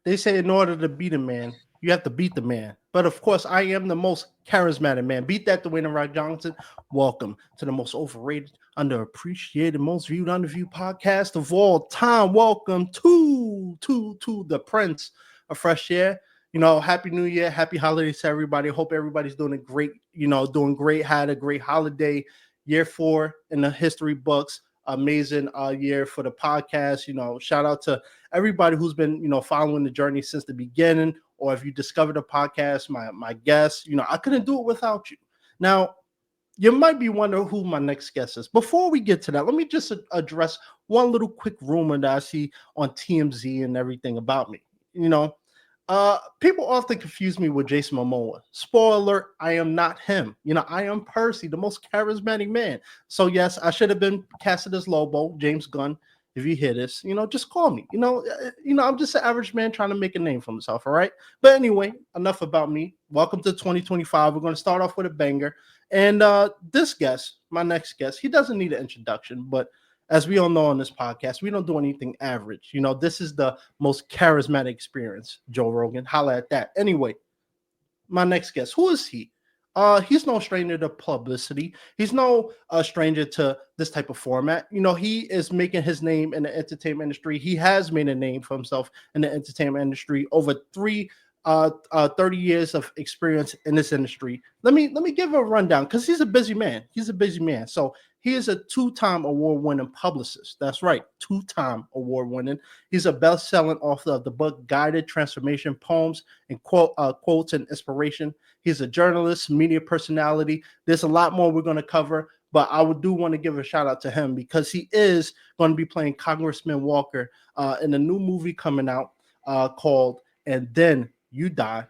They say in order to beat a man, you have to beat the man. But of course, I am the most charismatic man. Beat that, Dwayne and Rock Johnson. Welcome to the most overrated, underappreciated, most viewed, underviewed podcast of all time. Welcome to the Prince of Fresh Air. Happy New Year, happy holidays to everybody. Hope everybody's doing doing great. Had a great holiday. Year 4 in the history books. Amazing year for the podcast. Shout out to everybody who's been following the journey since the beginning, or if you discovered the podcast, my guests. I couldn't do it without you. Now, you might be wondering who my next guest is. Before we get to that, let me just address one little quick rumor that I see on TMZ and everything about me. People often confuse me with Jason Momoa. Spoiler alert, I am not him. I am Percy, the most charismatic man. So yes, I should have been casted as Lobo, James Gunn. If you hear this, just call me. I'm just an average man trying to make a name for himself, all right? But anyway, enough about me. Welcome to 2025. We're going to start off with a banger. And this guest, my next guest, he doesn't need an introduction, but as we all know on this podcast, we don't do anything average. This is the most charismatic experience, Joe Rogan. Holla at that. Anyway, my next guest, who is he? He's no stranger to publicity. He's no stranger to this type of format. He is making his name in the entertainment industry. He has made a name for himself in the entertainment industry. Over 30 years of experience in this industry. Let me give a rundown because he's a busy man. So he is a 2-time award-winning publicist. That's right, 2-time award-winning. He's a best-selling author of the book Guided Transformation Poems and Quotes and Inspiration. He's a journalist, media personality. There's a lot more we're going to cover, but I do want to give a shout out to him because he is going to be playing Congressman Walker in a new movie coming out called And Then You Die,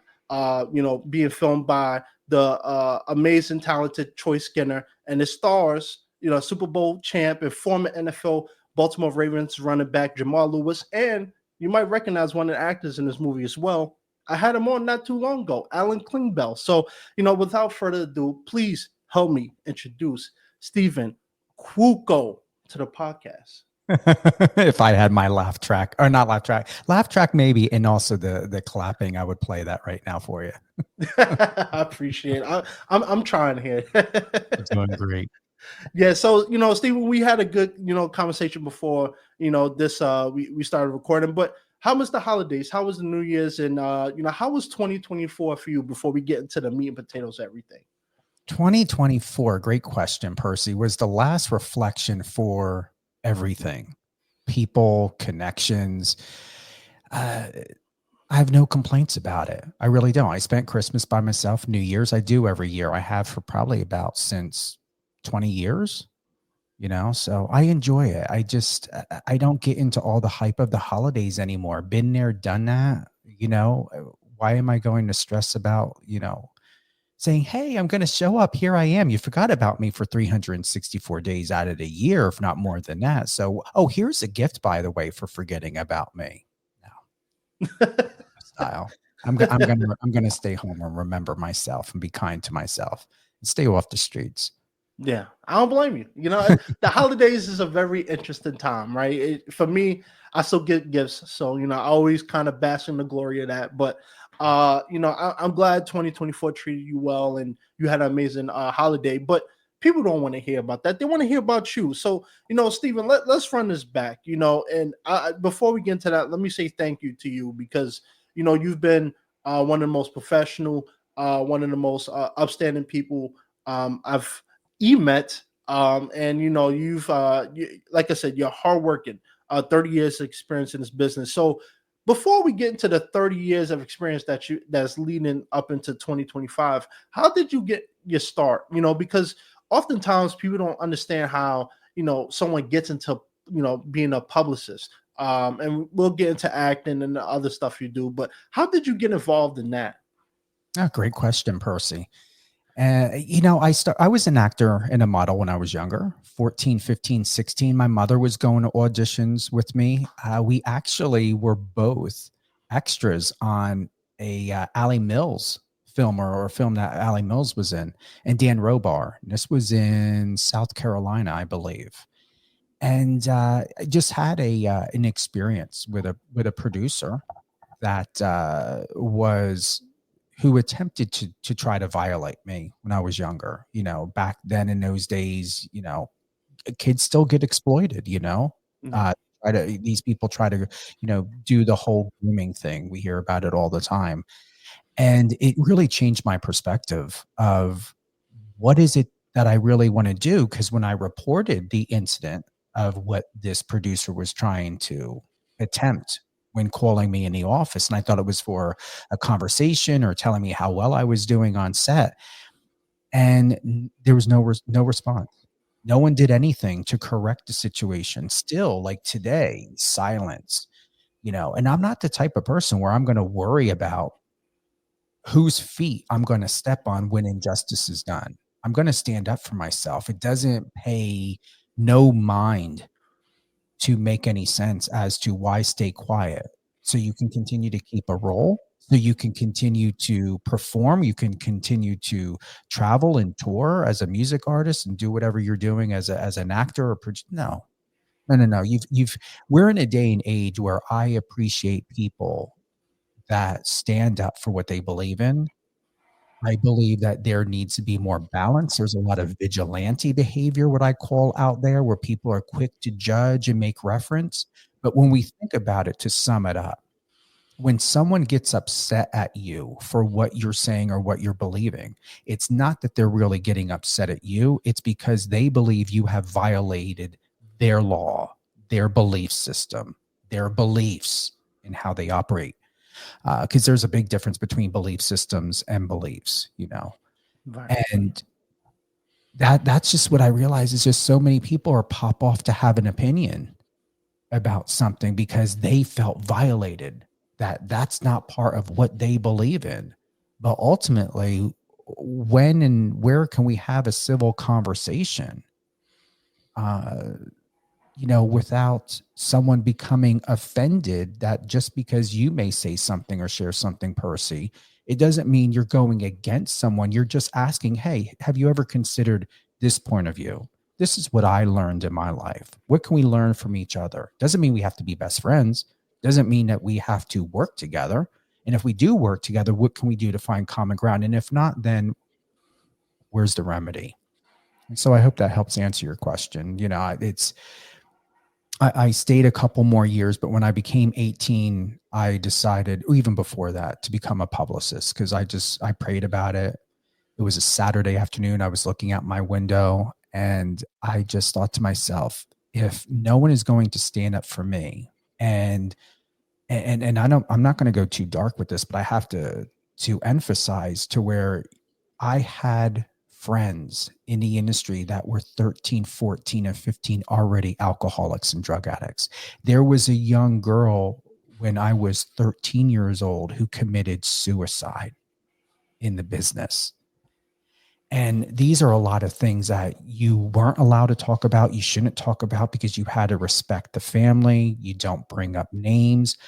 being filmed by the amazing, talented Troy Skinner, and it stars, Super Bowl champ and former NFL Baltimore Ravens running back Jaamal Lewis, and you might recognize one of the actors in this movie as well. I had him on not too long ago, Alan Klingbeil. So, without further ado, please help me introduce Stephen Cuoco to the podcast. If I had my laugh track maybe, and also the clapping, I would play that right now for you. I appreciate it. I'm trying here. It's doing great. Yeah, so Stephen, we had a good conversation before this we started recording. But how was the holidays? How was the New Year's? And how was 2024 for you before we get into the meat and potatoes of everything? 2024, great question, Percy, was the last reflection for everything. People, connections. I have no complaints about it. I really don't. I spent Christmas by myself. New Year's I do every year. I have for probably about since 20 years, so I enjoy it. I don't get into all the hype of the holidays anymore. Been there, done that. Why am I going to stress about, saying, hey, I'm going to show up. Here I am. You forgot about me for 364 days out of the year, if not more than that. So, here's a gift, by the way, for forgetting about me. No. Style. I'm going to stay home and remember myself and be kind to myself and stay off the streets. Yeah, I don't blame you. The holidays is a very interesting time, right? For me, I still get gifts. So, I always kind of bask in the glory of that. But, I'm glad 2024 treated you well and you had an amazing holiday. But people don't want to hear about that. They want to hear about you. So, Stephen, let's run this back, and before we get into that, let me say thank you to you because, you've been one of the most professional, one of the most upstanding people I've met, and you've like I said, you're hardworking, 30 years of experience in this business. So before we get into the 30 years of experience that's leading up into 2025, how did you get your start? Because oftentimes people don't understand how someone gets into being a publicist, and we'll get into acting and the other stuff you do, but how did you get involved in that? Great question, Percy. I was an actor and a model when I was younger, 14, 15, 16. My mother was going to auditions with me. We actually were both extras on a Ali Mills film or a film that Ali Mills was in, and Dan Robar. This was in South Carolina, I believe. And I just had an experience with a producer that who attempted to try to violate me when I was younger. Back then in those days, kids still get exploited. Yeah. These people try to do the whole grooming thing. We hear about it all the time, and it really changed my perspective of what is it that I really want to do. Because when I reported the incident of what this producer was trying to attempt when calling me in the office, and I thought it was for a conversation or telling me how well I was doing on set, and there was no response. No one did anything to correct the situation. Still, like today, silence. And I'm not the type of person where I'm going to worry about whose feet I'm going to step on when injustice is done. I'm going to stand up for myself. It doesn't pay no mind to make any sense as to why stay quiet. So you can continue to keep a role, so you can continue to perform, you can continue to travel and tour as a music artist and do whatever you're doing as an actor or no. We're in a day and age where I appreciate people that stand up for what they believe in. I believe that there needs to be more balance. There's a lot of vigilante behavior, what I call out there, where people are quick to judge and make reference. But when we think about it, to sum it up, when someone gets upset at you for what you're saying or what you're believing, it's not that they're really getting upset at you. It's because they believe you have violated their law, their belief system, their beliefs, and how they operate. Because there's a big difference between belief systems and beliefs, Right. and that's just what I realize is just so many people are pop off to have an opinion about something because they felt violated. That's not part of what they believe in. But ultimately, when and where can we have a civil conversation? Without someone becoming offended that just because you may say something or share something, Percy, it doesn't mean you're going against someone. You're just asking, hey, have you ever considered this point of view? This is what I learned in my life. What can we learn from each other? Doesn't mean we have to be best friends. Doesn't mean that we have to work together. And if we do work together, what can we do to find common ground? And if not, then where's the remedy? And so I hope that helps answer your question. I stayed a couple more years, but when I became 18, I decided, even before that, to become a publicist because I prayed about it. It was a Saturday afternoon. I was looking out my window and I just thought to myself, if no one is going to stand up for me, and I'm not going to go too dark with this, but I have to emphasize to where I had friends in the industry that were 13, 14, and 15 already alcoholics and drug addicts. There was a young girl when I was 13 years old who committed suicide in the business. And these are a lot of things that you weren't allowed to talk about. You shouldn't talk about because you had to respect the family. You don't bring up names.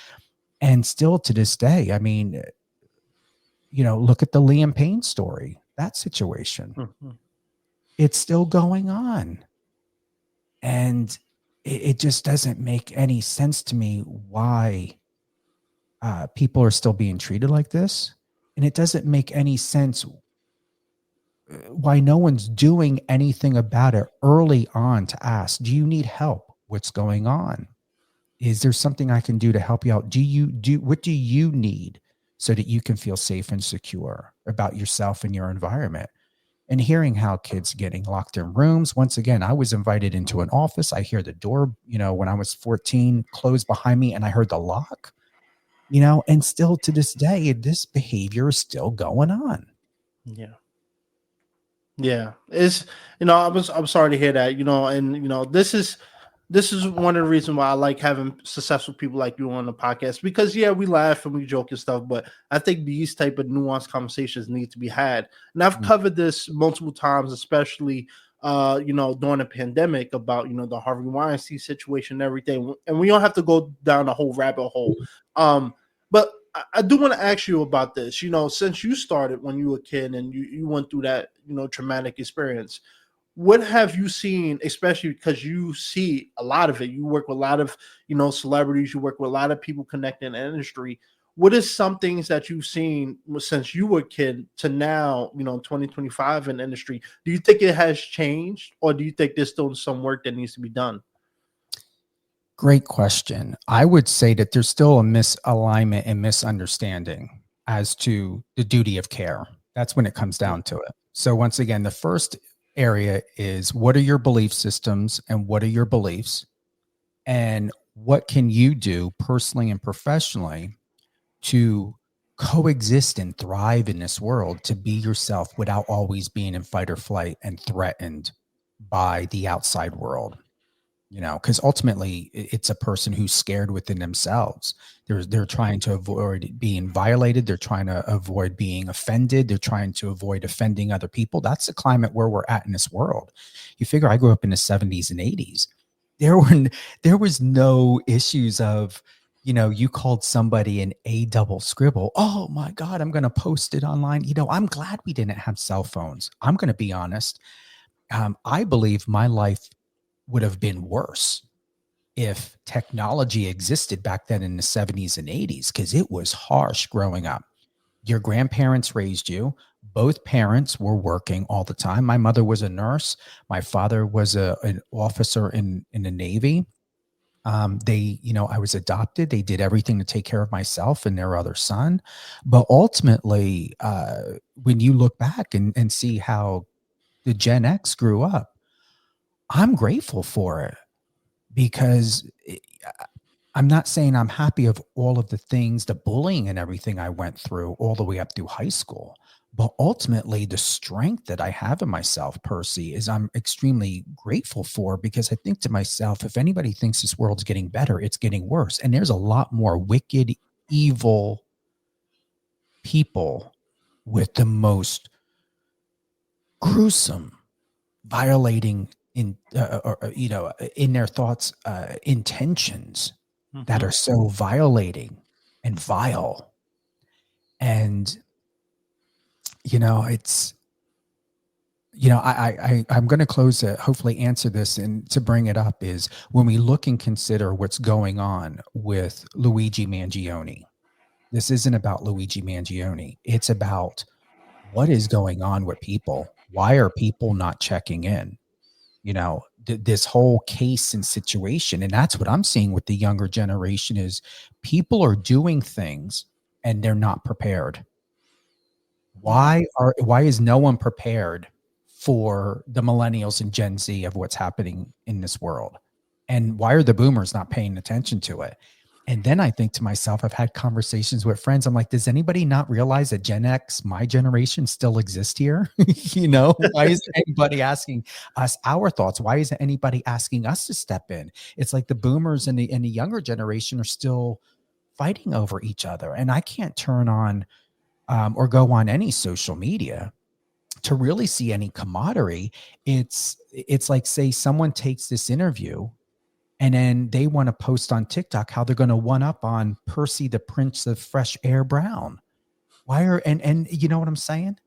And still to this day, I mean, look at the Liam Payne story, that situation. Mm-hmm. It's still going on. And it just doesn't make any sense to me why people are still being treated like this. And it doesn't make any sense why no one's doing anything about it early on to ask, do you need help? What's going on? Is there something I can do to help you out? What do you need so that you can feel safe and secure about yourself and your environment? And hearing how kids getting locked in rooms. Once again, I was invited into an office. I hear the door, when I was 14, close behind me, and I heard the lock, and still to this day, this behavior is still going on. Yeah. Yeah. I'm sorry to hear that, and this is one of the reasons why I like having successful people like you on the podcast, because we laugh and we joke and stuff, but I think these type of nuanced conversations need to be had. And I've covered this multiple times, especially during the pandemic about the Harvey Weinstein situation and everything. And we don't have to go down a whole rabbit hole. But I do want to ask you about this. Since you started when you were a kid and you went through that traumatic experience, what have you seen, especially because you see a lot of it? You work with a lot of, celebrities, you work with a lot of people connected in the industry. what is some things that you've seen since you were a kid to now, 2025 in the industry? Do you think it has changed, or do you think there's still some work that needs to be done? Great question. I would say that there's still a misalignment and misunderstanding as to the duty of care. That's when it comes down to it. So once again, the first area is, what are your belief systems and what are your beliefs? And what can you do personally and professionally to coexist and thrive in this world, to be yourself without always being in fight or flight and threatened by the outside world? Because ultimately it's a person who's scared within themselves. They're trying to avoid being violated. They're trying to avoid being offended. They're trying to avoid offending other people. That's the climate where we're at in this world. You figure I grew up in the 70s and 80s. There was no issues of, you called somebody an A double scribble. Oh my God, I'm going to post it online. I'm glad we didn't have cell phones. I'm going to be honest. I believe my life would have been worse if technology existed back then in the 70s and 80s, because it was harsh growing up. Your grandparents raised you. Both parents were working all the time. My mother was a nurse. My father was an officer in the Navy. I was adopted. They did everything to take care of myself and their other son. But ultimately, when you look back and see how the Gen X grew up, I'm grateful for it, because I'm not saying I'm happy of all of the things, the bullying and everything I went through all the way up through high school. But ultimately, the strength that I have in myself, Percy, is I'm extremely grateful for, because I think to myself, if anybody thinks this world's getting better, it's getting worse. And there's a lot more wicked, evil people with the most gruesome, violating in their thoughts, intentions that are so violating and vile. And it's I'm going to close it, hopefully answer this, and to bring it up is, when we look and consider what's going on with Luigi Mangione, this isn't about Luigi Mangione. It's about what is going on with people. Why are people not checking in? This whole case and situation. And that's what I'm seeing with the younger generation, is people are doing things and they're not prepared. Why is no one prepared for the millennials and Gen Z of what's happening in this world? And why are the boomers not paying attention to it? And then I think to myself, I've had conversations with friends. I'm like, does anybody not realize that Gen X, my generation, still exists here? Why isn't anybody asking us our thoughts? Why isn't anybody asking us to step in? It's like the boomers and the younger generation are still fighting over each other. And I can't turn on or go on any social media to really see any camaraderie. It's like, say someone takes this interview and then they want to post on TikTok how they're going to one up on Percy the Prince of Fresh Air Brown. And you know what I'm saying?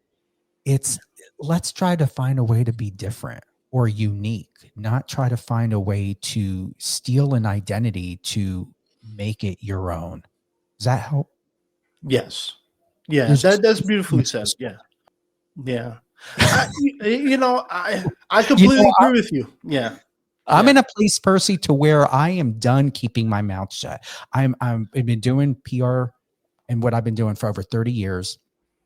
Let's try to find a way to be different or unique, not try to find a way to steal an identity to make it your own. Does that help? Yes. Yeah, that's beautifully said. Yeah. Yeah. I completely agree with you. Yeah. I'm in a place, Percy, to where I am done keeping my mouth shut. I've been doing PR and what I've been doing for over 30 years.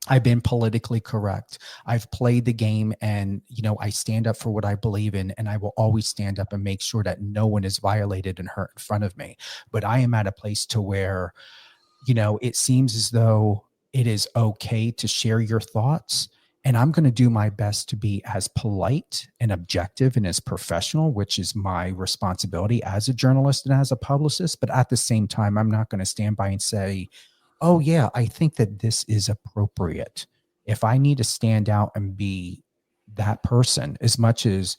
I've been politically correct. I've played the game, and, I stand up for what I believe in, and I will always stand up and make sure that no one is violated and hurt in front of me. But I am at a place to where, it seems as though it is okay to share your thoughts. And I'm going to do my best to be as polite and objective and as professional, which is my responsibility as a journalist and as a publicist. But at the same time, I'm not going to stand by and say, oh, yeah, I think that this is appropriate. If I need to stand out and be that person, as much as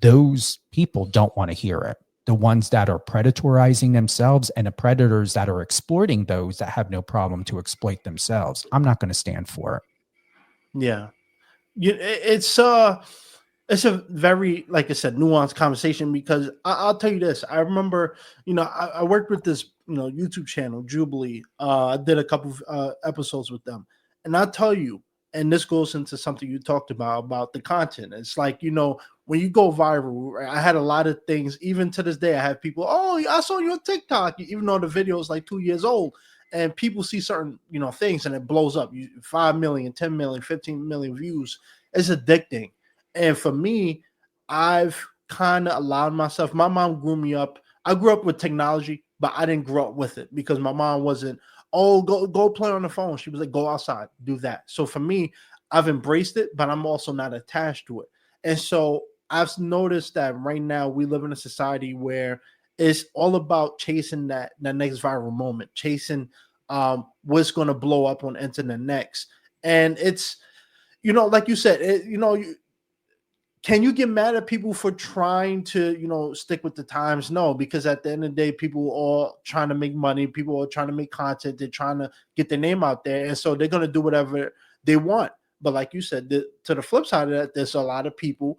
those people don't want to hear it, the ones that are predatorizing themselves and the predators that are exploiting those that have no problem to exploit themselves, I'm not going to stand for it. Yeah. It's a very, like I said, nuanced conversation, because I'll tell you this. I remember, I worked with this YouTube channel, Jubilee. I did a couple of episodes with them, and I tell you, and this goes into something you talked about the content. It's like, when you go viral, right, I had a lot of things. Even to this day, I have people, oh, I saw you on TikTok, even though the video is like 2 years old, and people see certain things and it blows up. 5 million, 10 million, 15 million views. It's addicting. And for me, I've kind of allowed myself. My mom grew me up. I grew up with technology, but I didn't grow up with it because my mom wasn't, oh, go play on the phone. She was like, go outside, do that. So for me, I've embraced it, but I'm also not attached to it. And so I've noticed that right now we live in a society where it's all about chasing that next viral moment, chasing what's going to blow up on internet next. And it's, like you said, can you get mad at people for trying to, stick with the times? No, because at the end of the day, people are all trying to make money. People are trying to make content. They're trying to get their name out there. And so they're going to do whatever they want. But like you said, to the flip side of that, there's a lot of people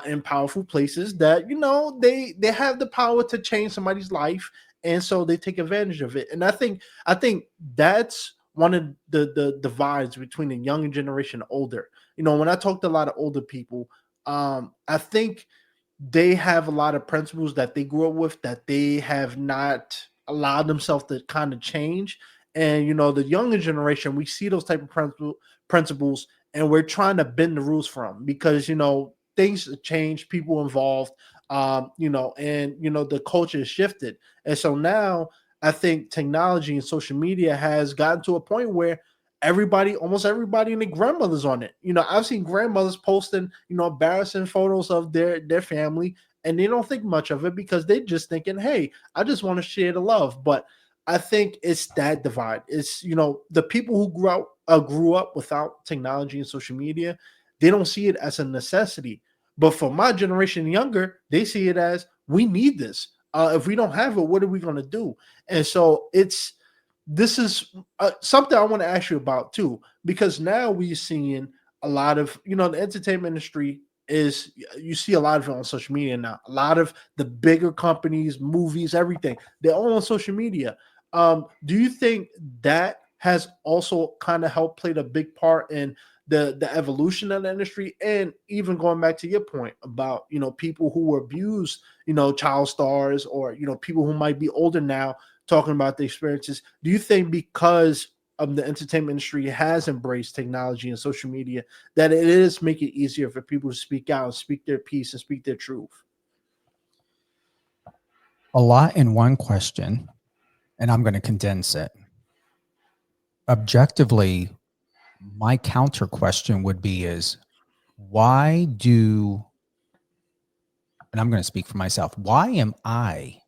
in powerful places that, they have the power to change somebody's life. And so they take advantage of it. And I think that's one of the divides between the younger generation and older. When I talk to a lot of older people, I think they have a lot of principles that they grew up with that they have not allowed themselves to kind of change. And, the younger generation, we see those type of principles and we're trying to bend the rules from because, things change, people involved, and, the culture has shifted. And so now I think technology and social media has gotten to a point where almost everybody and their grandmother's on it. I've seen grandmothers posting, embarrassing photos of their family, and they don't think much of it because they're just thinking, hey, I just want to share the love. But I think it's that divide. It's, the people who grew up without technology and social media, they don't see it as a necessity. But for my generation younger, they see it as, we need this. If we don't have it, what are we going to do? And so this is something I want to ask you about too, because now we're seeing a lot of, the entertainment industry you see a lot of it on social media now. A lot of the bigger companies, movies, everything, they're all on social media. Do you think that has also kind of helped played a big part in the evolution of the industry? And even going back to your point about, people who were abused, child stars, or, people who might be older now talking about the experiences. Do you think because of the entertainment industry has embraced technology and social media that it is making it easier for people to speak out, speak their piece, and speak their truth? A lot in one question, and I'm going to condense it. Objectively, my counter question would be and I'm going to speak for myself, why am I,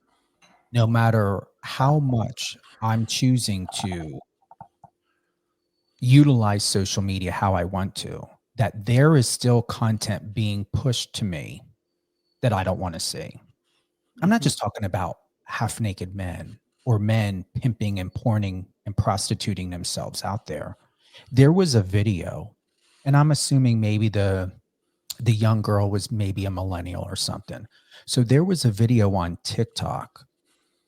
no matter how much I'm choosing to utilize social media how I want to, that there is still content being pushed to me that I don't want to see? I'm not just talking about half-naked men or men pimping and porning and prostituting themselves out there. There was a video, and I'm assuming maybe the young girl was maybe a millennial or something. So there was a video on TikTok,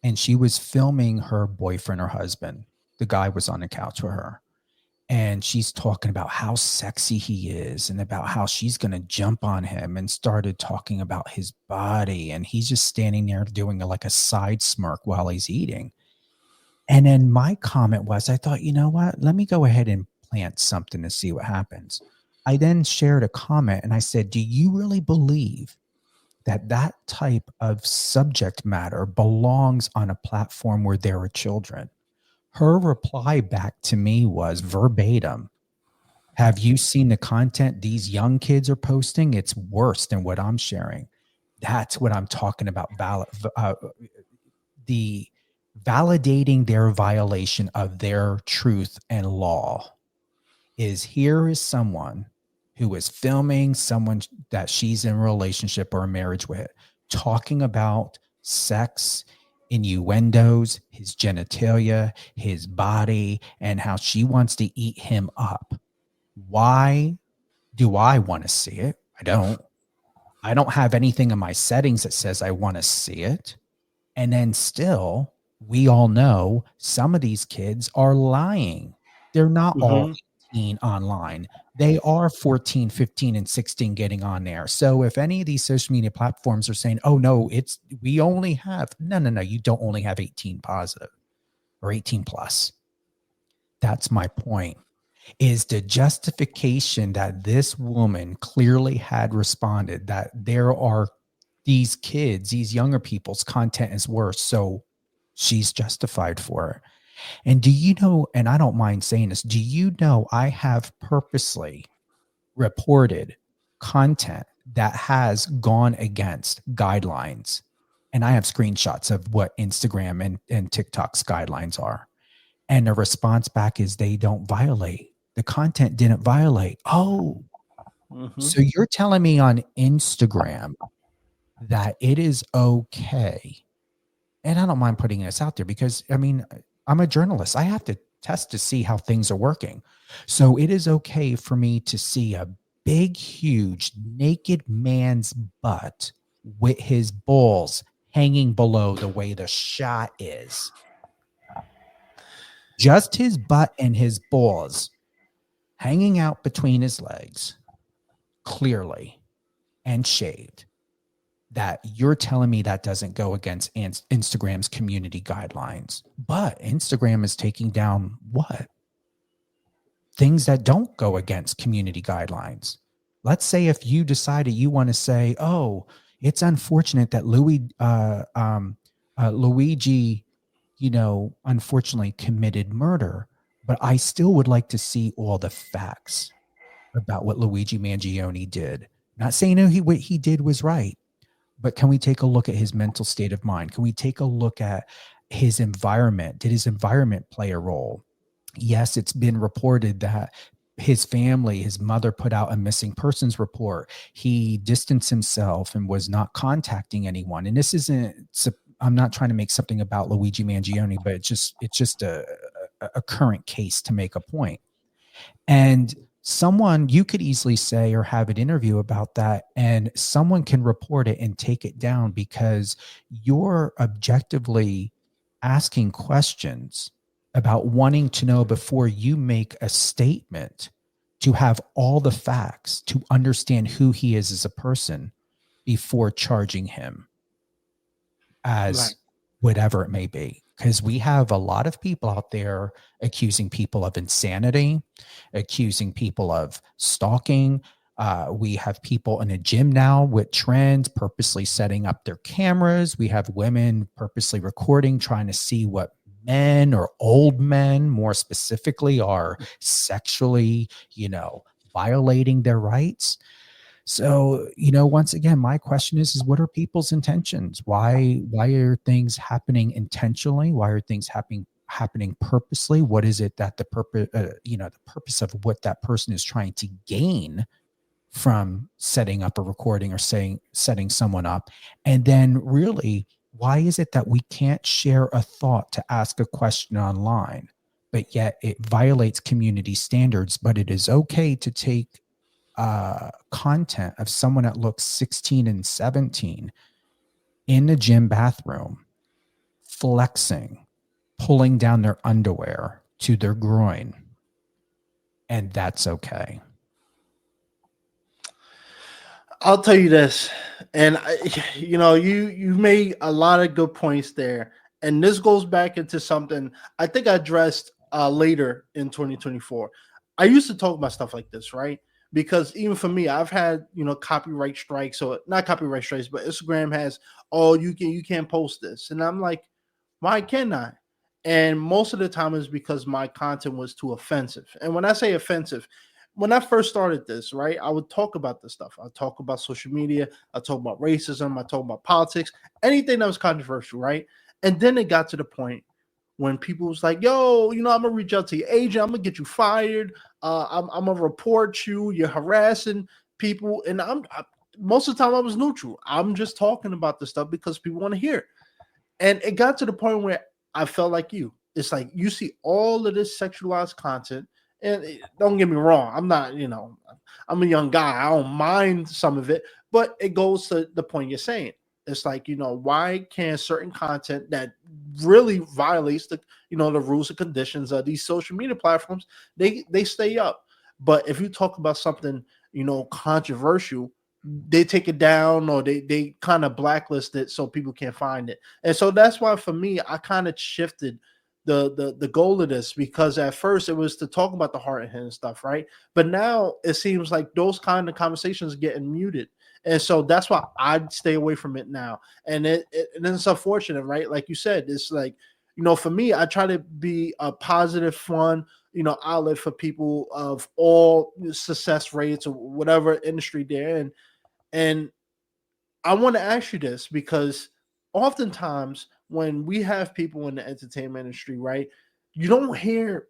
and she was filming her boyfriend or husband. The guy was on the couch with her, and she's talking about how sexy he is and about how she's going to jump on him, and started talking about his body. And he's just standing there doing like a side smirk while he's eating. And then my comment was, I thought, you know what? Let me go ahead and plant something to see what happens. I then shared a comment and I said, do you really believe that type of subject matter belongs on a platform where there are children? Her reply back to me was verbatim, have you seen the content these young kids are posting? It's worse than what I'm sharing. That's what I'm talking about. The validating their violation of their truth and law is, here is someone who is filming someone that she's in a relationship or a marriage with, talking about sex, innuendos, his genitalia, his body, and how she wants to eat him up. Why do I want to see it? I don't have anything in my settings that says I want to see it. And then still, We all know some of these kids are lying. They're not all Mm-hmm. 18 online. They are 14, 15, and 16 getting on there. So if any of these social media platforms are saying, oh no, we only have, no, you don't only have 18 positive or 18 plus. That's my point. Is the justification that this woman clearly had responded that there are these kids, these younger people's content is worse. So she's justified for it. And do you know, and I don't mind saying this, do you know I have purposely reported content that has gone against guidelines? And I have screenshots of what Instagram and TikTok's guidelines are. And the response back is they don't violate. The content didn't violate. Oh, Mm-hmm. so you're telling me on Instagram that it is okay. And I don't mind putting this out there because, I mean, I'm a journalist. I have to test to see how things are working. So it is okay for me to see a big, huge, naked man's butt with his balls hanging below the way the shot is. Just his butt and his balls hanging out between his legs, clearly and shaved. That you're telling me that doesn't go against Instagram's community guidelines. But Instagram is taking down what? Things that don't go against community guidelines. Let's say if you decided you want to say, oh, it's unfortunate that Luigi, unfortunately committed murder, but I still would like to see all the facts about what Luigi Mangione did. Not saying what he did was right, but can we take a look at his mental state of mind? Can we take a look at his environment? Did his environment play a role? Yes, it's been reported that his family, his mother put out a missing persons report. He distanced himself and was not contacting anyone. And this isn't, I'm not trying to make something about Luigi Mangione, but it's just a current case to make a point. And someone, you could easily say or have an interview about that, and someone can report it and take it down because you're objectively asking questions about wanting to know before you make a statement, to have all the facts, to understand who he is as a person before charging him as Right. whatever it may be. Because we have a lot of people out there accusing people of insanity, accusing people of stalking. We have people in a gym now with trends purposely setting up their cameras. We have women purposely recording, trying to see what men or old men, more specifically, are sexually, violating their rights. So, once again, my question is what are people's intentions? Why are things happening intentionally? Why are things happening purposely? What is it that the purpose of what that person is trying to gain from setting up a recording or setting someone up? And then really, why is it that we can't share a thought to ask a question online, but yet it violates community standards, but it is okay to take content of someone that looks 16 and 17 in the gym bathroom, flexing, pulling down their underwear to their groin, and that's okay? I'll tell you this, and you made a lot of good points there, and this goes back into something I think I addressed later in 2024. I used to talk about stuff like this, right? Because even for me, I've had copyright strikes, or not copyright strikes, but Instagram has, oh, you can't post this, and I'm like, why can't I? And most of the time is because my content was too offensive. And when I say offensive, when I first started this, right, I would talk about this stuff. I talk about social media. I talk about racism. I talk about politics, anything that was controversial, right? And then it got to the point when people was like, yo, I'm gonna reach out to your agent. I'm gonna get you fired. I'm gonna report you. You're harassing people. And most of the time I was neutral. I'm just talking about the stuff because people want to hear it. And it got to the point where I felt like you. It's like you see all of this sexualized content. And don't get me wrong, I'm not, I'm a young guy. I don't mind some of it, but it goes to the point you're saying. It's like, why can certain content that really violates the rules and conditions of these social media platforms, they stay up. But if you talk about something, controversial, they take it down, or they kind of blacklist it so people can't find it. And so that's why for me, I kind of shifted the goal of this, because at first it was to talk about the heart and stuff, right? But now it seems like those kind of conversations are getting muted. And so that's why I'd stay away from it now. And and it's unfortunate, right? Like you said, it's like, for me, I try to be a positive, fun, outlet for people of all success rates or whatever industry they're in. And I want to ask you this, because oftentimes when we have people in the entertainment industry, right, you don't hear,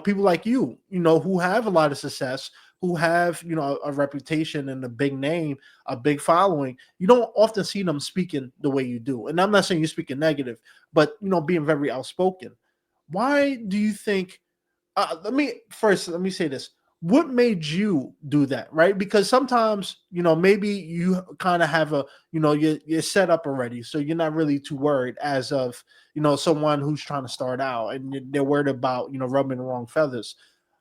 people like who have a lot of success, who have, a reputation and a big name, a big following. You don't often see them speaking the way you do. And I'm not saying you're speaking negative, but, being very outspoken. Why do you think let me say this. What made you do that, right? Because sometimes, maybe you kind of have you're set up already, so you're not really too worried as of, someone who's trying to start out and they're worried about, rubbing the wrong feathers.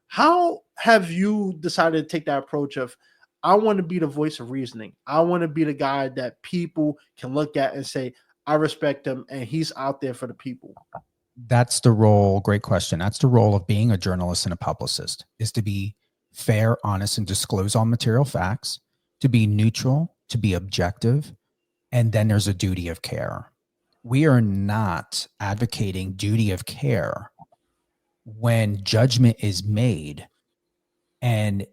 How have you decided to take that approach of, I want to be the voice of reasoning. I want to be the guy that people can look at and say, I respect him and he's out there for the people. That's the role. Great question. That's the role of being a journalist and a publicist, is to be fair, honest, and disclose all material facts, to be neutral, to be objective. And then there's a duty of care. We are not advocating duty of care when judgment is made and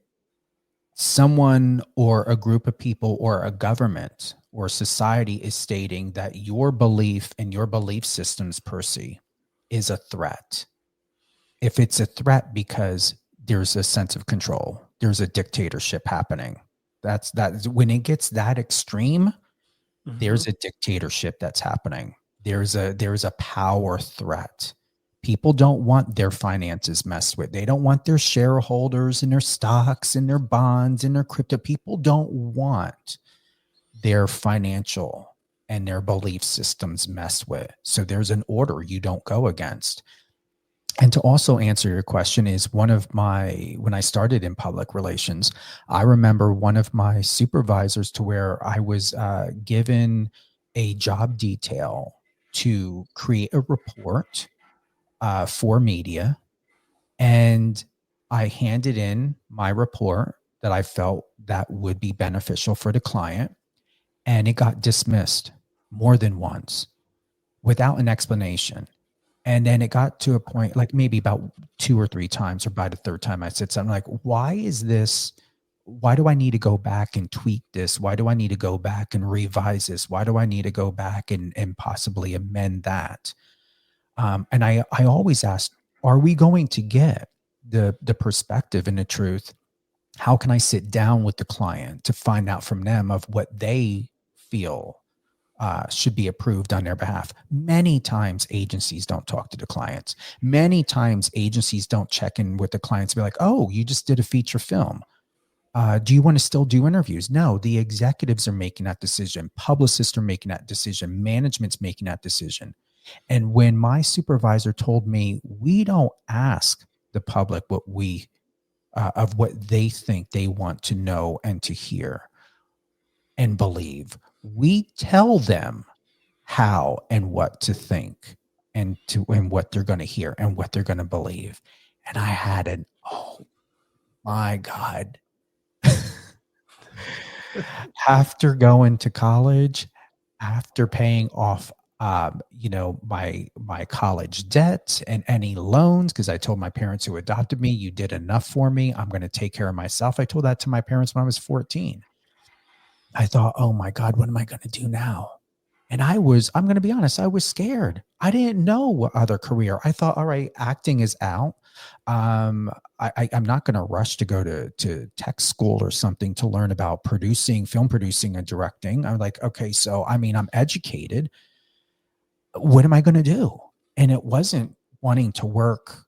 someone or a group of people or a government or society is stating that your belief and your belief systems, Percy, is a threat. If it's a threat because there's a sense of control, there's a dictatorship happening. That's when it gets that extreme, there's a dictatorship that's happening. There's a power threat. People don't want their finances messed with. They don't want their shareholders and their stocks and their bonds and their crypto. People don't want their financial and their belief systems messed with. So there's an order you don't go against. And to also answer your question is when I started in public relations, I remember one of my supervisors to where I was given a job detail to create a report for media. And I handed in my report that I felt that would be beneficial for the client. And it got dismissed more than once without an explanation. And then it got to a point, like maybe about 2 or 3 times, or by the third time I said something like, why is this? Why do I need to go back and tweak this? Why do I need to go back and revise this? Why do I need to go back and possibly amend that? And I always ask, are we going to get the perspective and the truth? How can I sit down with the client to find out from them of what they feel should be approved on their behalf? Many times agencies don't talk to the clients. Many times agencies don't check in with the clients and be like, oh, you just did a feature film. Do you want to still do interviews? No, the executives are making that decision. Publicists are making that decision. Management's making that decision. And when my supervisor told me, we don't ask the public what of what they think they want to know and to hear and believe, we tell them how and what to think and what they're going to hear and what they're going to believe. And I had oh my God. After going to college, after paying off my college debt and any loans, because I told my parents who adopted me, you did enough for me, I'm going to take care of myself. I told that to my parents when I was 14. I thought, oh my God, what am I going to do now? And I'm going to be honest, I was scared. I didn't know what other career. I thought, all right, acting is out. I'm not going to rush to go to tech school or something to learn about film producing and directing. I'm like, okay, so I'm educated. What am I going to do? And it wasn't wanting to work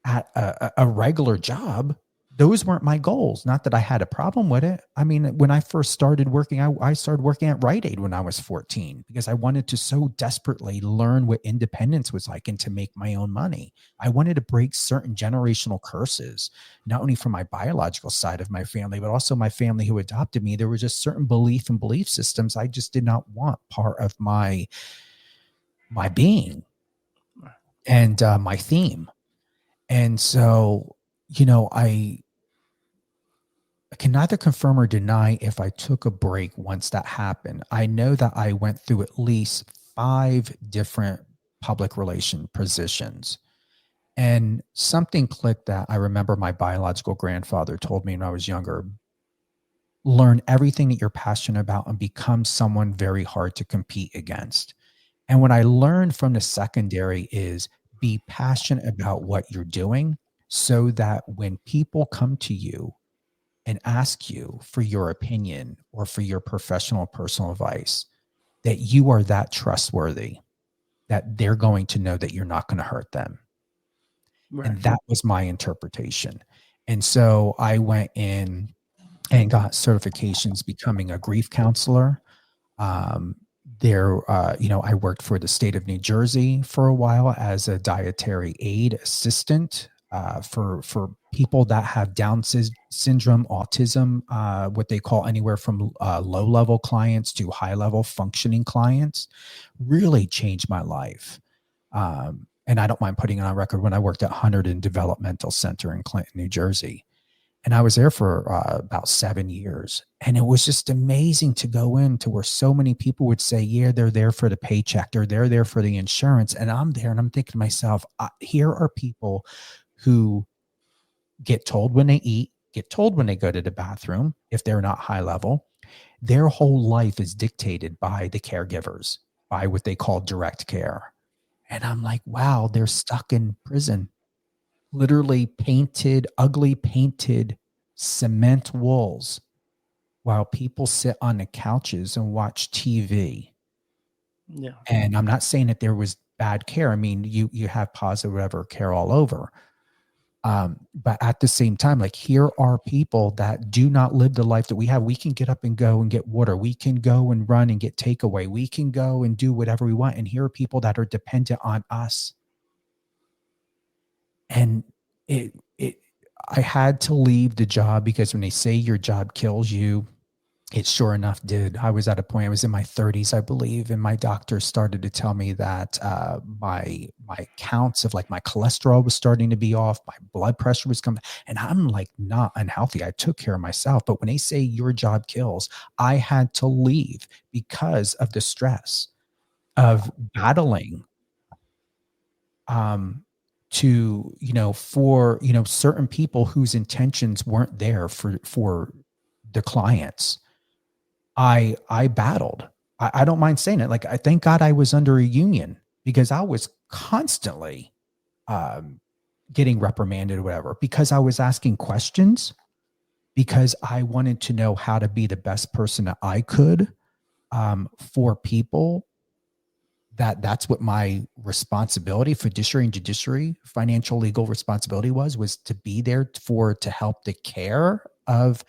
at a regular job, those weren't my goals. Not that I had a problem with it. I mean, when I first started working, I started working at Rite Aid when I was 14 because I wanted to so desperately learn what independence was like and to make my own money. I wanted to break certain generational curses, not only from my biological side of my family, but also my family who adopted me. There were just certain belief systems I just did not want part of my being and my theme. And so, I can neither confirm or deny if I took a break once that happened. I know that I went through at least 5 different public relation positions. And something clicked that I remember my biological grandfather told me when I was younger. Learn everything that you're passionate about and become someone very hard to compete against. And what I learned from the secondary is be passionate about what you're doing so that when people come to you and ask you for your opinion or for your professional personal advice, that you are that trustworthy, that they're going to know that you're not going to hurt them. Right. And that was my interpretation. And so I went in and got certifications becoming a grief counselor. I worked for the state of New Jersey for a while as a dietary aid assistant for people that have Down syndrome, autism, what they call anywhere from low-level clients to high-level functioning clients. Really changed my life. And I don't mind putting it on record when I worked at Hunterdon Developmental Center in Clinton, New Jersey. And I was there for about 7 years. And it was just amazing to go into where so many people would say, yeah, they're there for the paycheck. They're there for the insurance. And I'm there and I'm thinking to myself, here are people who get told when they eat, get told when they go to the bathroom, if they're not high level. Their whole life is dictated by the caregivers, by what they call direct care. And I'm like, wow, they're stuck in prison. Literally ugly painted cement walls while people sit on the couches and watch TV. Yeah. And I'm not saying that there was bad care. I mean, you have positive whatever care all over. But at the same time, like, here are people that do not live the life that we have. We can get up and go and get water. We can go and run and get takeaway. We can go and do whatever we want. And here are people that are dependent on us. And I had to leave the job because when they say your job kills you, it sure enough did. I was at a point, I was in my 30s, I believe, and my doctor started to tell me that my counts of like my cholesterol was starting to be off, my blood pressure was coming, and I'm like not unhealthy. I took care of myself. But when they say your job kills, I had to leave because of the stress of battling for certain people whose intentions weren't there for the clients. I battled. I don't mind saying it. Like, I thank God I was under a union because I was constantly getting reprimanded or whatever because I was asking questions, because I wanted to know how to be the best person that I could for people. That's what my responsibility, fiduciary and judiciary, financial legal responsibility was to be there to help the care of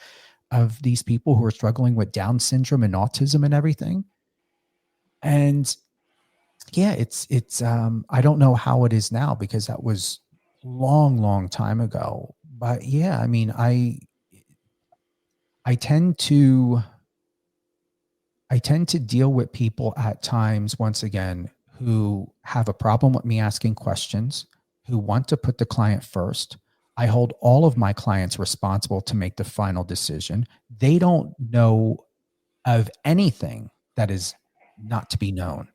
these people who are struggling with Down syndrome and autism and everything. And yeah, it's I don't know how it is now because that was long time ago. But yeah, I mean, I tend to deal with people at times, once again, who have a problem with me asking questions, who want to put the client first. I hold all of my clients responsible to make the final decision. They don't know of anything that is not to be known.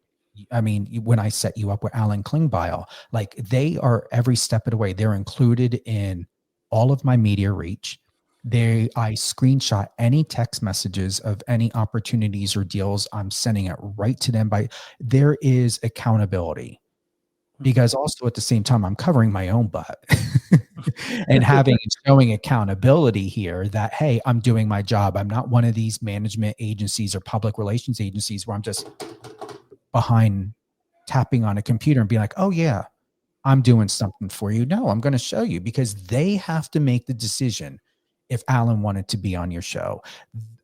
I mean, when I set you up with Alan Klingbeil, like, they are every step of the way. They're included in all of my media reach. I screenshot any text messages of any opportunities or deals. I'm sending it right to them. There is accountability, because also at the same time, I'm covering my own butt and showing accountability here that, hey, I'm doing my job. I'm not one of these management agencies or public relations agencies where I'm just behind tapping on a computer and being like, oh yeah, I'm doing something for you. No, I'm going to show you, because they have to make the decision if Alan wanted to be on your show.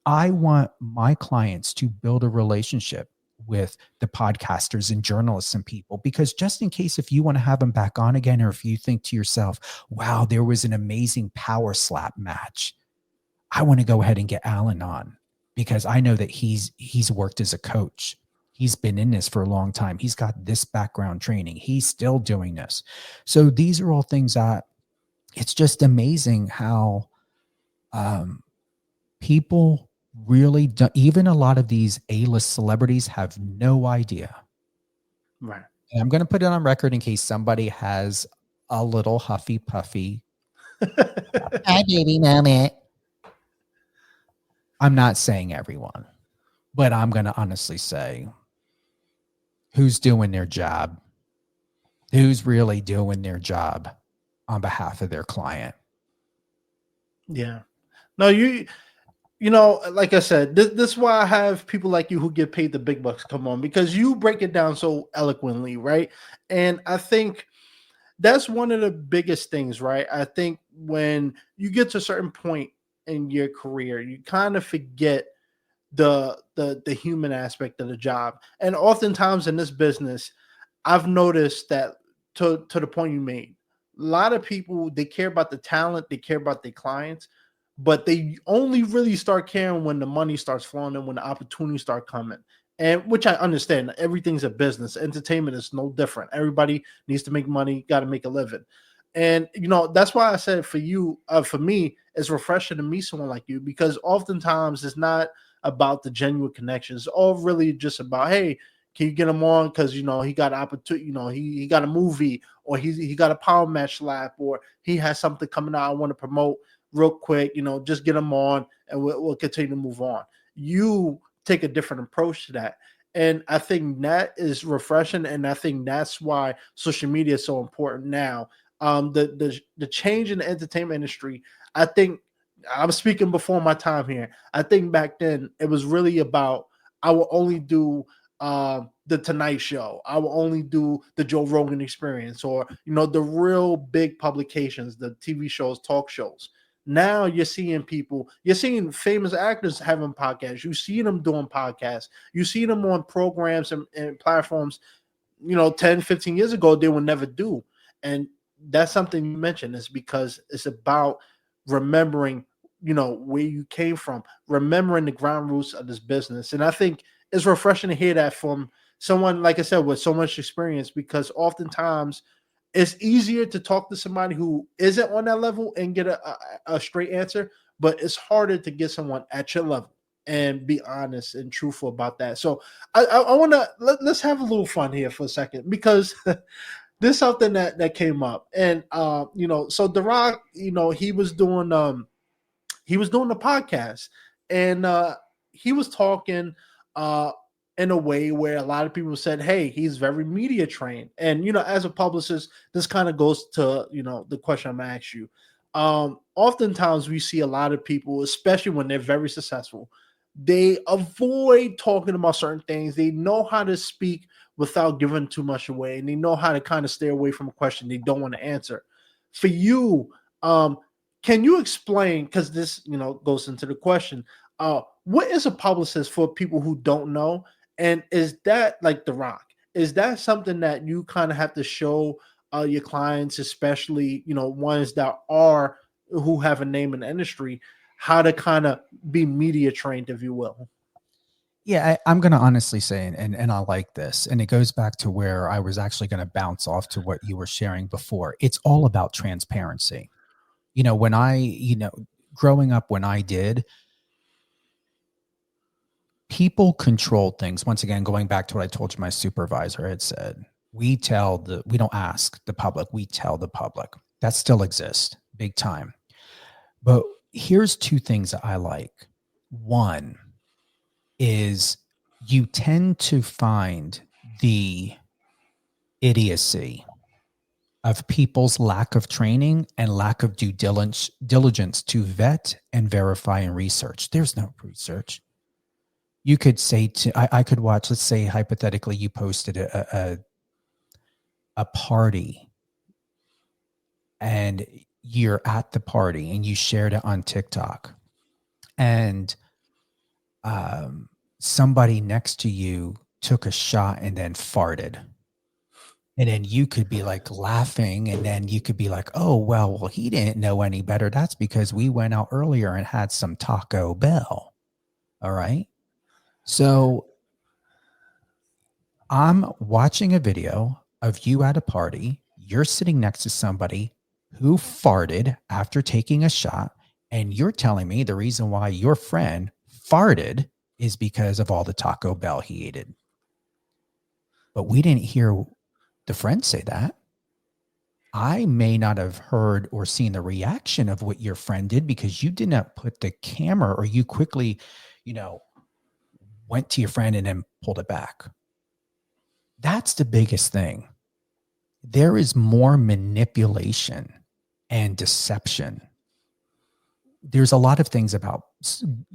I want my clients to build a relationship with the podcasters and journalists and people, because just in case, if you want to have them back on again, or if you think to yourself, wow, there was an amazing power slap match, I want to go ahead and get Alan on, because I know that he's worked as a coach. He's been in this for a long time. He's got this background training. He's still doing this. So these are all things that it's just amazing how people really do, even a lot of these A-list celebrities have no idea. Right. And I'm going to put it on record in case somebody has a little huffy puffy hi baby moment. I'm not saying everyone, but I'm going to honestly say who's doing their job, who's really doing their job on behalf of their client. Yeah. No, you know, like I said, this is why I have people like you who get paid the big bucks come on, because you break it down so eloquently, right? And I think that's one of the biggest things, right? I think when you get to a certain point in your career, you kind of forget the human aspect of the job. And oftentimes in this business, I've noticed that to the point you made, a lot of people, they care about the talent, they care about their clients, but they only really start caring when the money starts flowing and when the opportunities start coming. And which I understand, everything's a business. Entertainment is no different. Everybody needs to make money, got to make a living. And you know, that's why I said for you, for me, it's refreshing to meet someone like you, because oftentimes it's not about the genuine connections. It's all really just about, hey, can you get him on? Because you know he got an opportunity, you know, he got a movie, or he got a power match lap, or he has something coming out I want to promote real quick, you know, just get him on and we'll continue to move on. You take a different approach to that. And I think that is refreshing. And I think that's why social media is so important now. The change in the entertainment industry, I think I was speaking before my time here. I think back then it was really about, I will only do the Tonight Show. I will only do the Joe Rogan Experience, or you know, the real big publications, the TV shows, talk shows. Now you're seeing people, you're seeing famous actors having podcasts. You see them doing podcasts. You see them on programs and platforms, you know, 10, 15 years ago, they would never do. And that's something you mentioned, is because it's about remembering, you know, where you came from, remembering the ground roots of this business. And I think it's refreshing to hear that from someone, like I said, with so much experience, because oftentimes it's easier to talk to somebody who isn't on that level and get a straight answer, but it's harder to get someone at your level and be honest and truthful about that. So I want to let's have a little fun here for a second, because this is something that came up. And you know, so The Rock, you know, he was doing the podcast, and he was talking in a way where a lot of people said, hey, he's very media trained. And, you know, as a publicist, this kind of goes to, you know, the question I'm going to ask you. Oftentimes we see a lot of people, especially when they're very successful, they avoid talking about certain things. They know how to speak without giving too much away, and they know how to kind of stay away from a question they don't want to answer. For you, can you explain, because this, you know, goes into the question, what is a publicist for people who don't know? And is that like The Rock? Is that something that you kind of have to show your clients, especially, you know, ones that are, who have a name in the industry, how to kind of be media trained, if you will? Yeah, I'm going to honestly say, and I like this, and it goes back to where I was actually going to bounce off to what you were sharing before. It's all about transparency. You know, when growing up, when I did, people controlled things. Once again, going back to what I told you, my supervisor had said, we don't ask the public, we tell the public. That still exists big time. But here's two things that I like. One is you tend to find the idiocy of people's lack of training and lack of due diligence to vet and verify and research. There's no research. You could say I could watch, let's say hypothetically, you posted a party and you're at the party and you shared it on TikTok, and somebody next to you took a shot and then farted. And then you could be like laughing, and then you could be like, oh, well, he didn't know any better. That's because we went out earlier and had some Taco Bell. All right. So I'm watching a video of you at a party. You're sitting next to somebody who farted after taking a shot. And you're telling me the reason why your friend farted is because of all the Taco Bell he ate. But we didn't hear the friend say that. I may not have heard or seen the reaction of what your friend did because you did not put the camera, or you quickly, went to your friend and then pulled it back. That's the biggest thing. There is more manipulation and deception. There's a lot of things about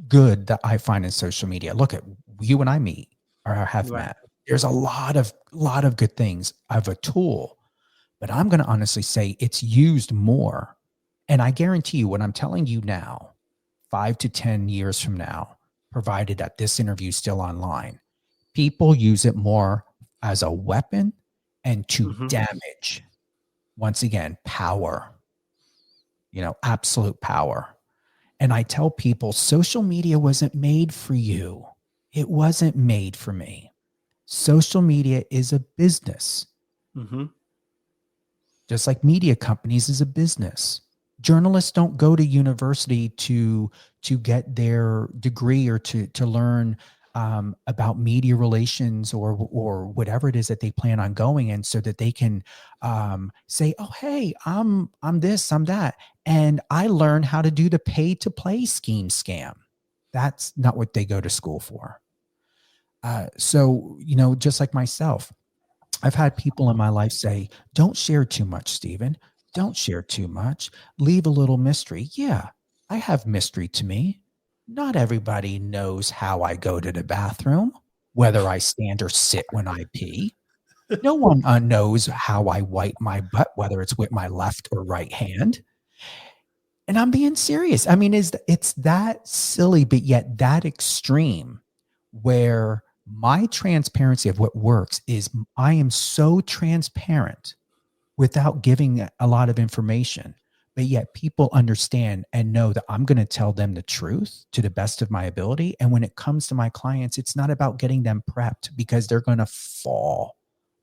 good that I find in social media. Look at you and I meet or have met. There's a lot of good things. I have a tool, but I'm going to honestly say it's used more. And I guarantee you what I'm telling you now, 5 to 10 years from now, provided that this interview is still online, people use it more as a weapon and to damage. Once again, power, absolute power. And I tell people, social media wasn't made for you. It wasn't made for me. Social media is a business. Just like media companies is a business. Journalists don't go to university to get their degree or to learn about media relations or whatever it is that they plan on going in, so that they can say, oh, hey, I'm this, I'm that. And I learned how to do the pay to play scam. That's not what they go to school for. So, just like myself, I've had people in my life say, don't share too much, Stephen. Don't share too much. Leave a little mystery. Yeah, I have mystery to me. Not everybody knows how I go to the bathroom, whether I stand or sit when I pee. No one knows how I wipe my butt, whether it's with my left or right hand. And I'm being serious. I mean, it's that silly, but yet that extreme, where my transparency of what works is I am so transparent without giving a lot of information, but yet people understand and know that I'm going to tell them the truth to the best of my ability. And when it comes to my clients, it's not about getting them prepped, because they're going to fall.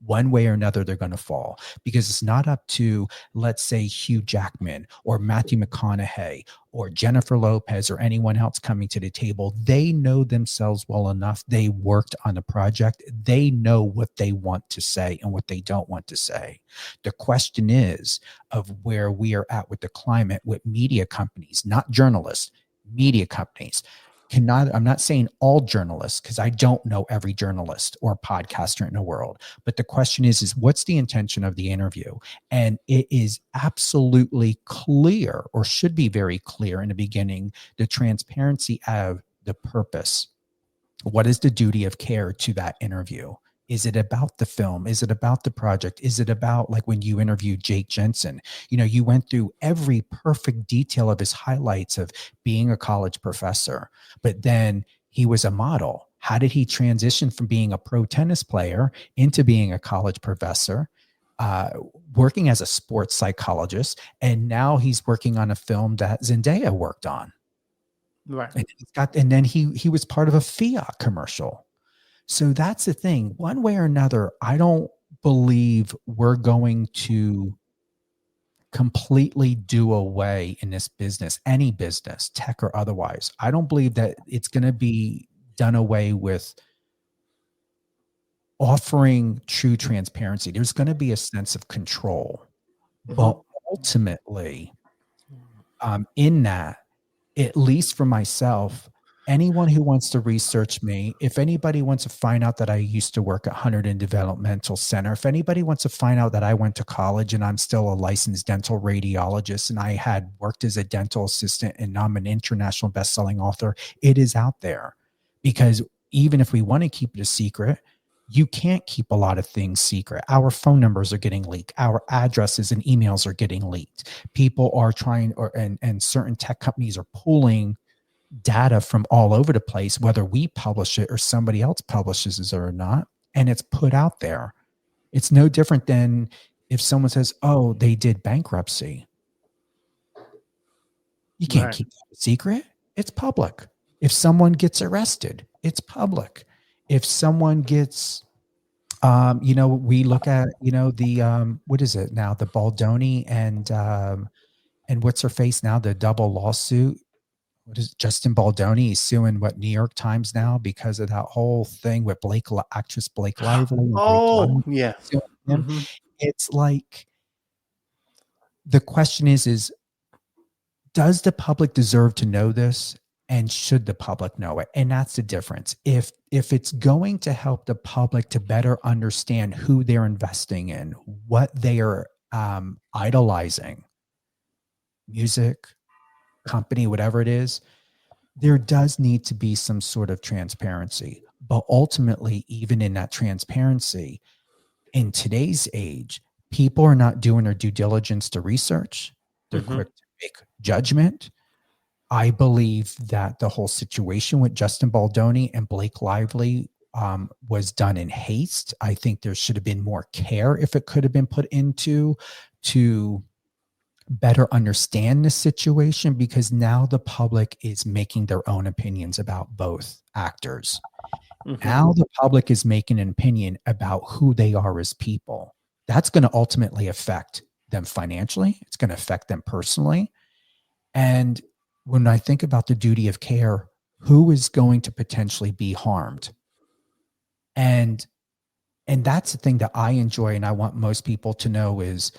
One way or another, they're going to fall, because it's not up to, let's say, Hugh Jackman or Matthew McConaughey or Jennifer Lopez or anyone else coming to the table. They know themselves well enough. They worked on a project. They know what they want to say and what they don't want to say. The question is of where we are at with the climate with media companies, not journalists, media companies. I'm not saying all journalists, because I don't know every journalist or podcaster in the world. But the question is what's the intention of the interview? And it is absolutely clear, or should be very clear in the beginning, the transparency of the purpose. What is the duty of care to that interview? Is it about the film? Is it about the project? Is it about, like when you interviewed Jake Jensen, you went through every perfect detail of his highlights of being a college professor, but then he was a model. How did he transition from being a pro tennis player into being a college professor, working as a sports psychologist, and now he's working on a film that Zendaya worked on. Right. And then he was part of a Fiat commercial. So that's the thing. One way or another, I don't believe we're going to completely do away in this business, any business, tech or otherwise. I don't believe that it's going to be done away with offering true transparency. There's going to be a sense of control. But ultimately, in that, at least for myself, anyone who wants to research me, if anybody wants to find out that I used to work at Hunterdon Developmental Center, if anybody wants to find out that I went to college and I'm still a licensed dental radiologist and I had worked as a dental assistant and I'm an international best-selling author, it is out there. Because even if we want to keep it a secret, You can't keep a lot of things secret. Our phone numbers are getting leaked. Our addresses and emails are getting leaked. People are trying, and certain tech companies are pulling data from all over the place, whether we publish it or somebody else publishes it or not, and it's put out there. It's no different than if someone says, oh, they did bankruptcy. You can't keep that a secret. It's public. If someone gets arrested, it's public. If someone gets, we look at, the, what is it now? The Baldoni and what's her face now? The double lawsuit. What is Justin Baldoni is suing New York Times now because of that whole thing with actress Blake Lively. Oh, yeah. Mm-hmm. It's like, the question is, does the public deserve to know this? And should the public know it? And that's the difference. If it's going to help the public to better understand who they're investing in, what they are idolizing, music, company, whatever it is, there does need to be some sort of transparency. But ultimately, even in that transparency, in today's age, people are not doing their due diligence to research. They're quick to make judgment. I believe that the whole situation with Justin Baldoni and Blake Lively was done in haste. I think there should have been more care if it could have been put into to better understand the situation, because now the public is making their own opinions about both actors. Now the public is making an opinion about who they are as people. That's going to ultimately affect them financially. It's going to affect them personally. And when I think about the duty of care, who is going to potentially be harmed? And that's the thing that I enjoy, and I want most people to know is,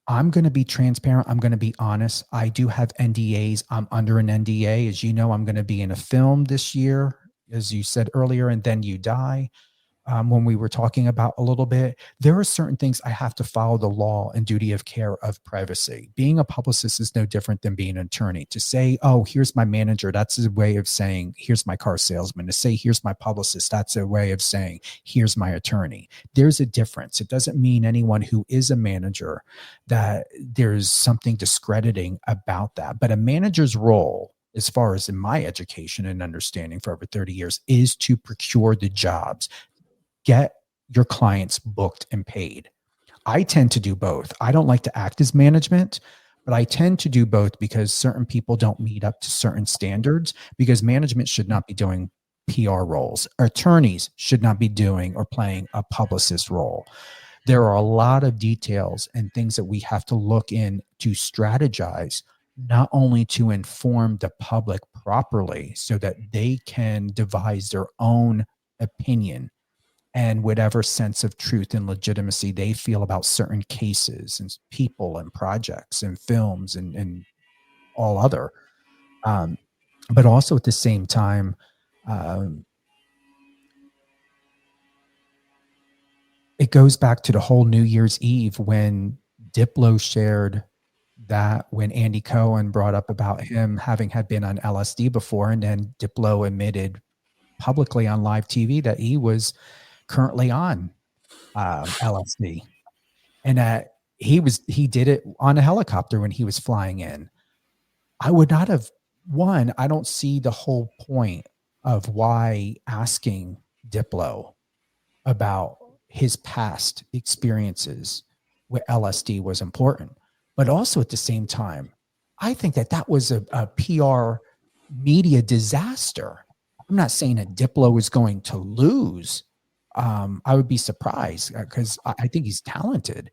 I'm going to be transparent. I'm going to be honest. I do have NDAs. I'm under an NDA. As you know, I'm going to be in a film this year, as you said earlier, and then you die. When we were talking about a little bit, there are certain things I have to follow the law and duty of care of privacy. Being a publicist is no different than being an attorney. To say, oh, here's my manager, that's a way of saying, here's my car salesman. To say, here's my publicist, that's a way of saying, here's my attorney. There's a difference. It doesn't mean anyone who is a manager that there's something discrediting about that. But a manager's role, as far as in my education and understanding for over 30 years, is to procure the jobs. Get your clients booked and paid. I tend to do both. I don't like to act as management, but I tend to do both because certain people don't meet up to certain standards, because management should not be doing PR roles. Attorneys should not be doing or playing a publicist role. There are a lot of details and things that we have to look in to strategize, not only to inform the public properly so that they can devise their own opinion and whatever sense of truth and legitimacy they feel about certain cases and people and projects and films and all other. But also at the same time, it goes back to the whole New Year's Eve when Diplo shared that when Andy Cohen brought up about him having had been on LSD before, and then Diplo admitted publicly on live TV that he was currently on LSD, and that he did it on a helicopter when he was flying in. I would not have I don't see the whole point of why asking Diplo about his past experiences with LSD was important. But also at the same time, I think that was a PR media disaster. I'm not saying that Diplo is going to lose. I would be surprised because I think he's talented.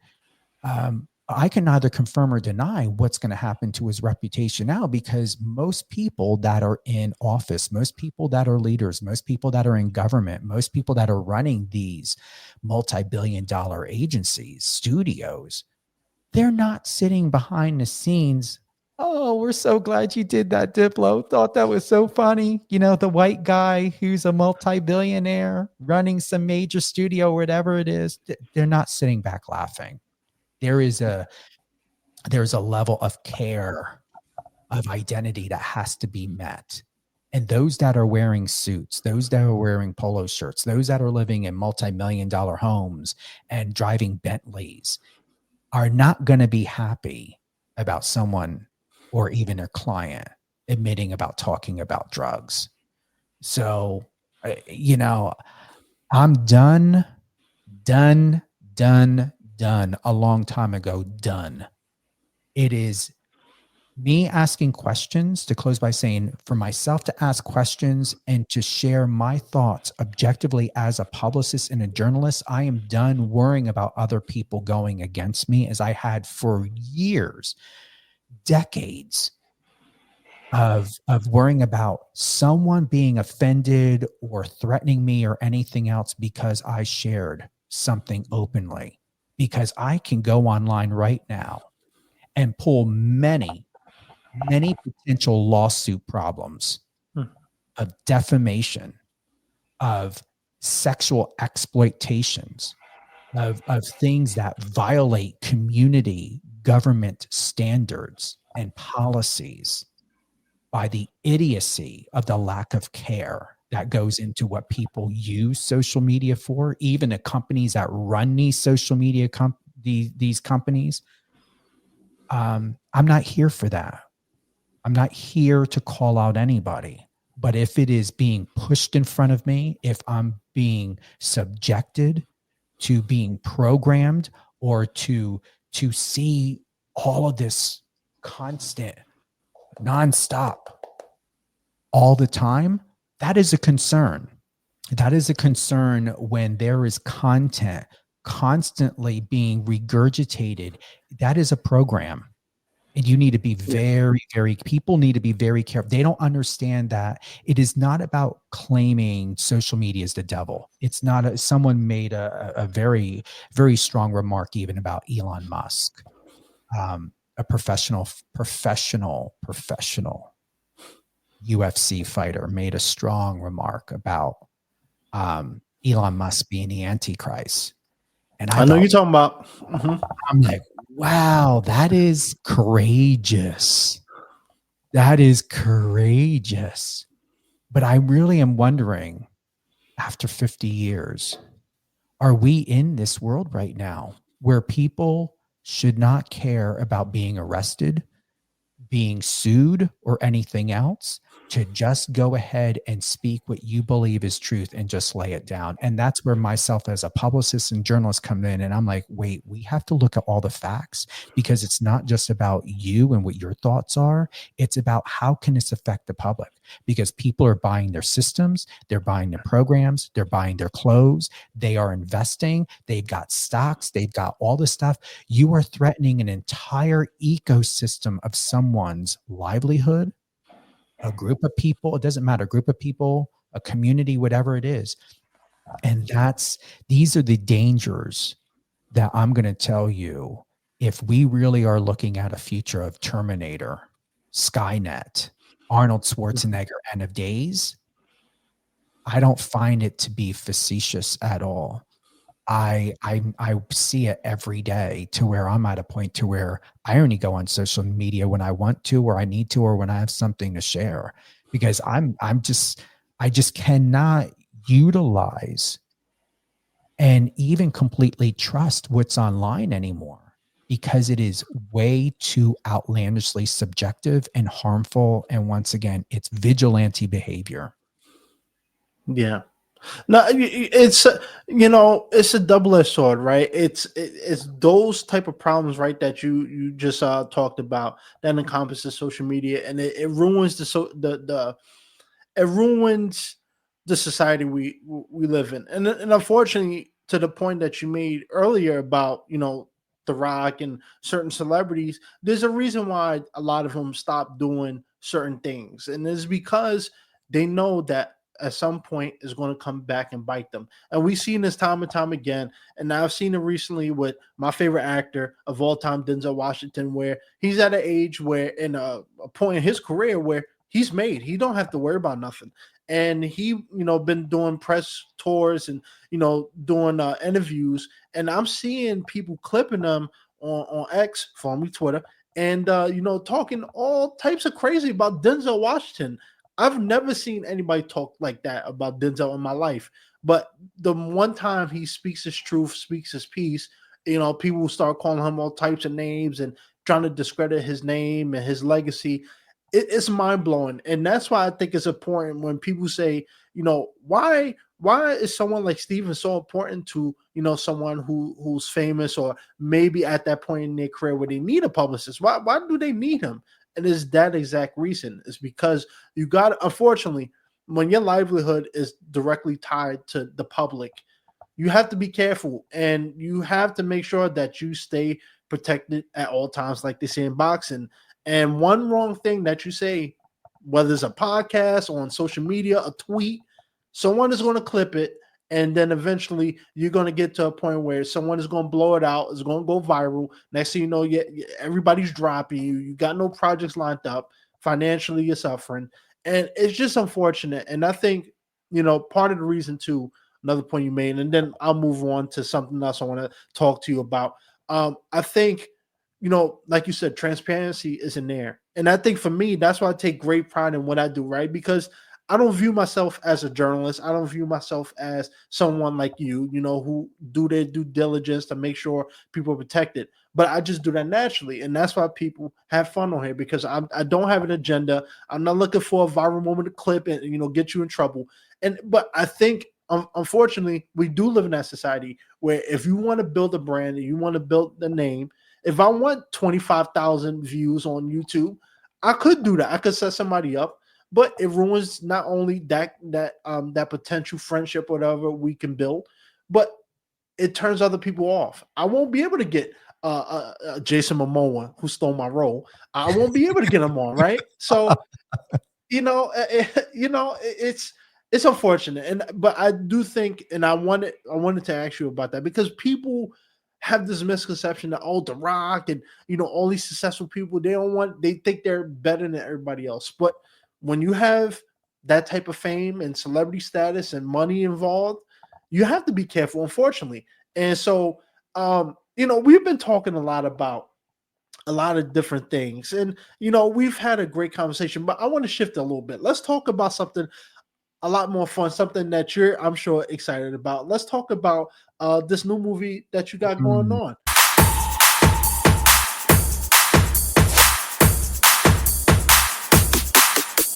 I can neither confirm or deny what's going to happen to his reputation now, because most people that are in office, most people that are leaders, most people that are in government, most people that are running these multi-billion-dollar agencies, studios, they're not sitting behind the scenes. Oh, we're so glad you did that, Diplo. Thought that was so funny. You know, the white guy who's a multi-billionaire running some major studio, whatever it is, they're not sitting back laughing. There's a level of care, of identity that has to be met. And those that are wearing suits, those that are wearing polo shirts, those that are living in multi-million-dollar homes and driving Bentleys are not going to be happy about someone or even a client admitting about talking about drugs. So, I'm done a long time ago. Done. It is me asking questions, to close by saying, for myself to ask questions and to share my thoughts objectively as a publicist and a journalist. I am done worrying about other people going against me, as I had for years, decades of worrying about someone being offended or threatening me or anything else because I shared something openly. Because I can go online right now and pull many potential lawsuit problems of defamation, of sexual exploitations, of things that violate community government standards and policies by the idiocy of the lack of care that goes into what people use social media for. Even the companies that run these social media these companies. I'm not here for that. I'm not here to call out anybody, but if it is being pushed in front of me, if I'm being subjected to being programmed or to see all of this constant, nonstop, all the time, that is a concern. That is a concern when there is content constantly being regurgitated. That is a program. And you need to be people need to be very careful. They don't understand that it is not about claiming social media is the devil. It's not. Someone made a very, very strong remark even about Elon Musk, a professional UFC fighter, made a strong remark about Elon Musk being the Antichrist. And I know you're talking about. I'm like, wow, that is courageous. That is courageous. But I really am wondering, after 50 years, are we in this world right now where people should not care about being arrested, being sued, or anything else, to just go ahead and speak what you believe is truth and just lay it down? And that's where myself as a publicist and journalist come in. And I'm like, wait, we have to look at all the facts, because it's not just about you and what your thoughts are. It's about how can this affect the public, because people are buying their systems, they're buying their programs, they're buying their clothes, they are investing, they've got stocks, they've got all this stuff. You are threatening an entire ecosystem of someone's livelihood, a group of people, it doesn't matter, a group of people, a community, whatever it is. And these are the dangers that I'm going to tell you. If we really are looking at a future of Terminator, Skynet, Arnold Schwarzenegger, end of days, I don't find it to be facetious at all. I see it every day, to where I'm at a point to where I only go on social media when I want to, or I need to, or when I have something to share, because I just cannot utilize and even completely trust what's online anymore, because it is way too outlandishly subjective and harmful. And once again, it's vigilante behavior. Yeah. No, it's it's a double-edged sword, right? It's those type of problems, right, that you just talked about, that encompasses social media, and it ruins it ruins the society we live in, and unfortunately, to the point that you made earlier about The Rock and certain celebrities, there's a reason why a lot of them stop doing certain things, and it's because they know that at some point is going to come back and bite them. And we've seen this time and time again. And now I've seen it recently with my favorite actor of all time, Denzel Washington, where he's at an age where, in a point in his career where he's made, he don't have to worry about nothing. And he, been doing press tours and, doing interviews. And I'm seeing people clipping them on X, formerly Twitter, and, talking all types of crazy about Denzel Washington, I've never seen anybody talk like that about Denzel in my life. But the one time he speaks his truth, speaks his piece, people start calling him all types of names and trying to discredit his name and his legacy. It's mind blowing, and that's why I think it's important when people say, why is someone like Steven so important to someone who's famous or maybe at that point in their career where they need a publicist? Why do they need him? And it's that exact reason. It's because you got, unfortunately, when your livelihood is directly tied to the public, you have to be careful and you have to make sure that you stay protected at all times, like they say in boxing. And one wrong thing that you say, whether it's a podcast or on social media, a tweet, someone is going to clip it. And then eventually you're going to get to a point where someone is going to blow it out. It's going to go viral. Next thing you know, everybody's dropping you. You got no projects lined up. Financially, you're suffering. And it's just unfortunate. And I think, part of the reason too, another point you made, and then I'll move on to something else I want to talk to you about. I think, like you said, transparency isn't there. And I think for me, that's why I take great pride in what I do, right? Because I don't view myself as a journalist. I don't view myself as someone like you, who do their due diligence to make sure people are protected. But I just do that naturally. And that's why people have fun on here, because I don't have an agenda. I'm not looking for a viral moment to clip and, get you in trouble. But I think, unfortunately, we do live in that society where if you want to build a brand and you want to build the name, if I want 25,000 views on YouTube, I could do that. I could set somebody up. But it ruins not only that potential friendship, whatever we can build, but it turns other people off. I won't be able to get Jason Momoa, who stole my role. I won't be able to get him on, right? So, it's unfortunate, but I do think, and I wanted to ask you about that, because people have this misconception that The Rock and all these successful people, they think they're better than everybody else, but when you have that type of fame and celebrity status and money involved, you have to be careful, unfortunately. And so, we've been talking a lot about a lot of different things, and we've had a great conversation, but I want to shift a little bit. Let's talk about something a lot more fun, something that you're, I'm sure, excited about. Let's talk about this new movie that you got going on.